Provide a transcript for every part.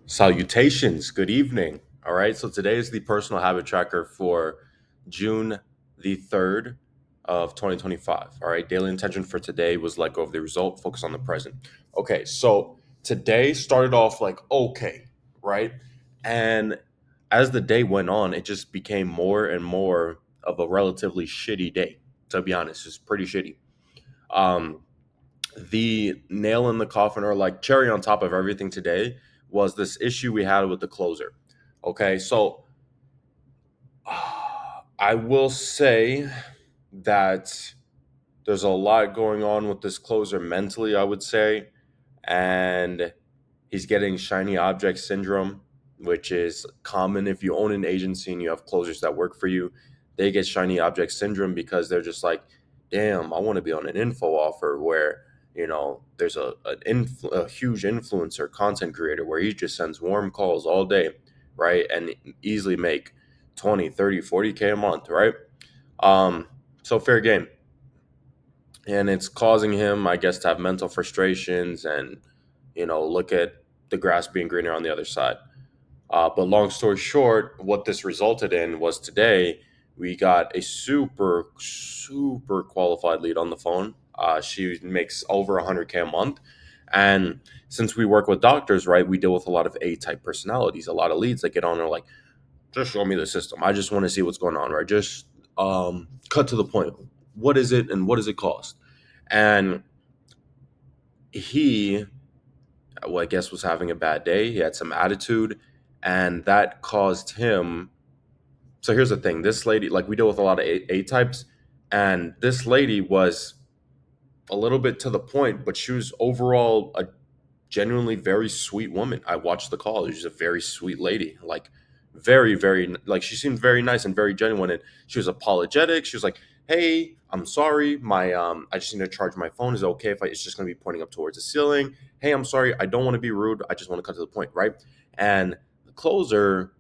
Salutations. Good evening. All right. So today is the personal habit tracker for June the 3rd of 2025. All right. Daily intention for today was let go of the result, focus on the present. Okay. So today started off like okay, right? And as the day went on, it just became more and more of a relatively shitty day. To be honest, it's pretty shitty. Um, the nail in the coffin or like cherry on top of everything today was this issue we had with the closer. Okay, so I will say that there's a lot going on with this closer mentally, I would say, and he's getting shiny object syndrome, which is common if you own an agency and you have closers that work for you. They get shiny object syndrome because they're just like, damn, I want to be on an info offer where there's a huge influencer content creator where he just sends warm calls all day, right, and easily make 20, 30, 40K a month, right? So fair game, and it's causing him, I guess, to have mental frustrations and look at the grass being greener on the other side. But long story short, what this resulted in was today we got a super super qualified lead on the phone. She makes over 100K a month, and since we work with doctors, right, we deal with a lot of A-type personalities, a lot of leads that get on. They're like, just show me the system. I just want to see what's going on, right? Just cut to the point. What is it, and what does it cost? And he, well, I guess, was having a bad day. He had some attitude, and that caused him. So here's the thing: this lady, like, we deal with a lot of A types, and this lady was a little bit to the point, but she was overall a genuinely very sweet woman. I watched the call. She's a very sweet lady, like very, very, like, she seemed very nice and very genuine. And she was apologetic. She was like, "Hey, I'm sorry. I just need to charge my phone. Is it okay if it's just going to be pointing up towards the ceiling? Hey, I'm sorry. I don't want to be rude. I just want to cut to the point, right?" And the closer,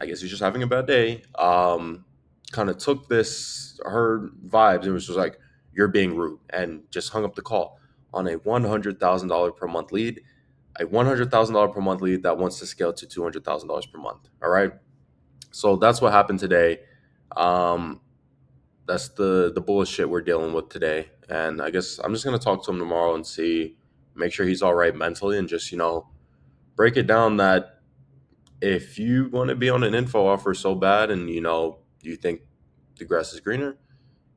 I guess he's just having a bad day. Kind of took this her vibes and was just like, "You're being rude," and just hung up the call on a $100,000 per month lead, a $100,000 per month lead that wants to scale to $200,000 per month. All right, so that's what happened today. Um, that's the bullshit we're dealing with today, and I guess I'm just gonna talk to him tomorrow and see, make sure he's all right mentally, and just break it down that if you want to be on an info offer so bad and you think the grass is greener,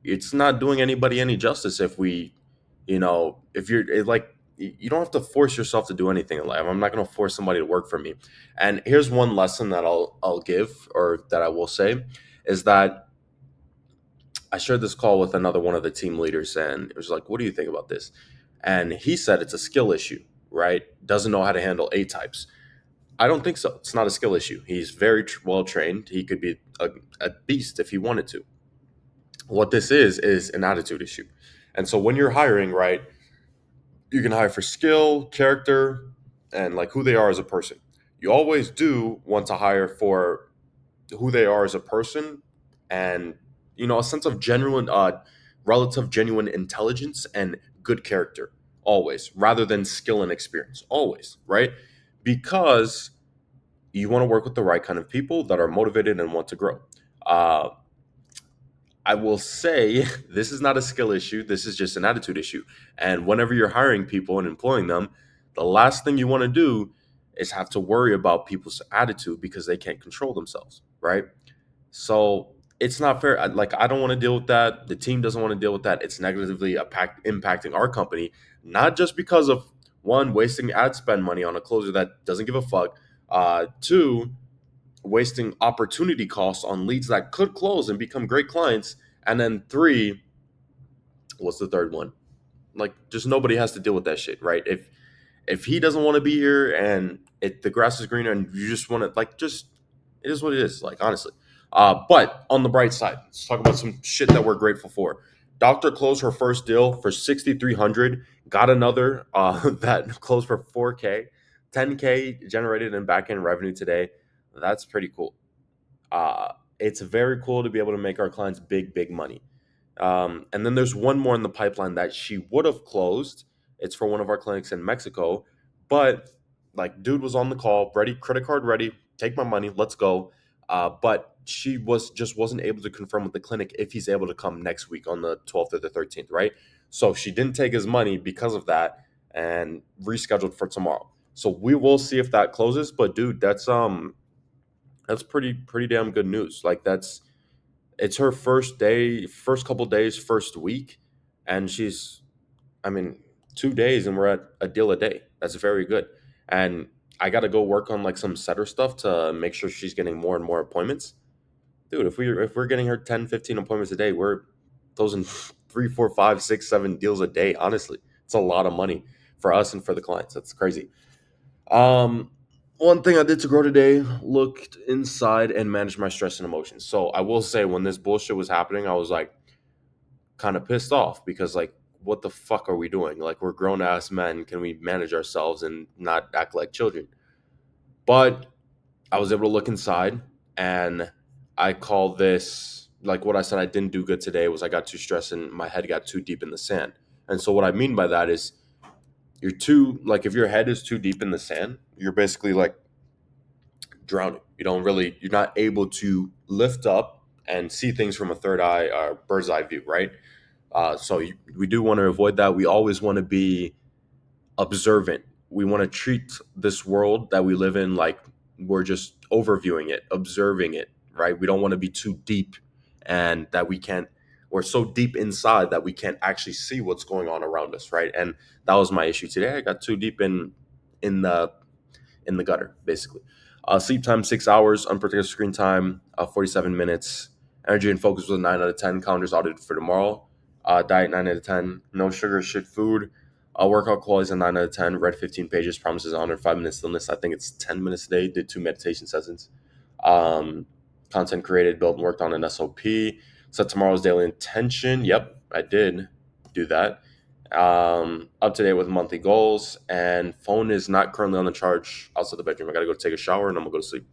it's not doing anybody any justice if if you're like, you don't have to force yourself to do anything in life. I'm not going to force somebody to work for me. And here's one lesson that I'll give, or that I will say, is that I shared this call with another one of the team leaders, and it was like, "What do you think about this?" And he said it's a skill issue, right? Doesn't know how to handle A types. I don't think so. It's not a skill issue. He's very well trained. He could be a beast if he wanted to. What this is an attitude issue. And so when you're hiring, right, you can hire for skill, character, and like who they are as a person. You always do want to hire for who they are as a person, and a sense of genuine, relative genuine intelligence and good character, always, rather than skill and experience, always, right? Because you want to work with the right kind of people that are motivated and want to grow. Uh, I will say this is not a skill issue. This is just an attitude issue. And whenever you're hiring people and employing them, the last thing you want to do is have to worry about people's attitude because they can't control themselves, right? So it's not fair. Like, I don't want to deal with that. The team doesn't want to deal with that. It's negatively impacting our company, not just because of, one, wasting ad spend money on a closer that doesn't give a fuck. Two, wasting opportunity costs on leads that could close and become great clients. And then three, what's the third one? Like, just nobody has to deal with that shit, right? If he doesn't want to be here and the grass is greener and you just want to, like, just, it is what it is, like, honestly. But on the bright side, let's talk about some shit that we're grateful for. Doctor closed her first deal for 6,300. Got another that closed for 4K, 10K generated in back end revenue today. That's pretty cool. It's very cool to be able to make our clients big, big money. And then there's one more in the pipeline that she would have closed. It's for one of our clinics in Mexico, but Like, dude was on the call, ready, credit card ready, take my money, let's go. But she wasn't able to confirm with the clinic if he's able to come next week on the 12th or the 13th, right? So she didn't take his money because of that and rescheduled for tomorrow. So we will see if that closes. But dude, that's pretty damn good news. Like, it's her first day, first couple days, first week, and she's, I mean, 2 days and we're at a deal a day. That's very good. And I got to go work on like some setter stuff to make sure she's getting more and more appointments. Dude, if we're getting her 10, 15 appointments a day, we're closing three, four, five, six, 7 deals a day. Honestly, it's a lot of money for us and for the clients. That's crazy. Um, One thing I did to grow today, looked inside and managed my stress and emotions. So I will say, when this bullshit was happening, I was like kind of pissed off because, like, what the fuck are we doing? Like, we're grown ass men. Can we manage ourselves and not act like children? But I was able to look inside, and I call this, like, what I said I didn't do good today was I got too stressed and my head got too deep in the sand. And so what I mean by that is, you're too, like, if your head is too deep in the sand, you're basically like drowning. You're not able to lift up and see things from a third eye or bird's eye view, right? We do want to avoid that. We always want to be observant. We want to treat this world that we live in like we're just overviewing it, observing it, right? We don't want to be too deep, and that we're so deep inside that we can't actually see what's going on around us, right? And that was my issue today. I got too deep in the gutter, basically. Sleep time 6 hours, unprotected screen time 47 minutes. Energy and focus was a 9 out of 10. Calendars audited for tomorrow. Diet 9 out of 10. No sugar, shit food. Workout quality is a 9 out of 10. Read 15 pages. Promises 105 minute stillness. I think it's 10 minutes a day. Did 2 meditation sessions. Um, Content created, built, and worked on an SOP. Set tomorrow's daily intention. Yep, I did do that. Up to date with monthly goals, and phone is not currently on the charge outside the bedroom. I gotta go take a shower and I'm gonna go to sleep.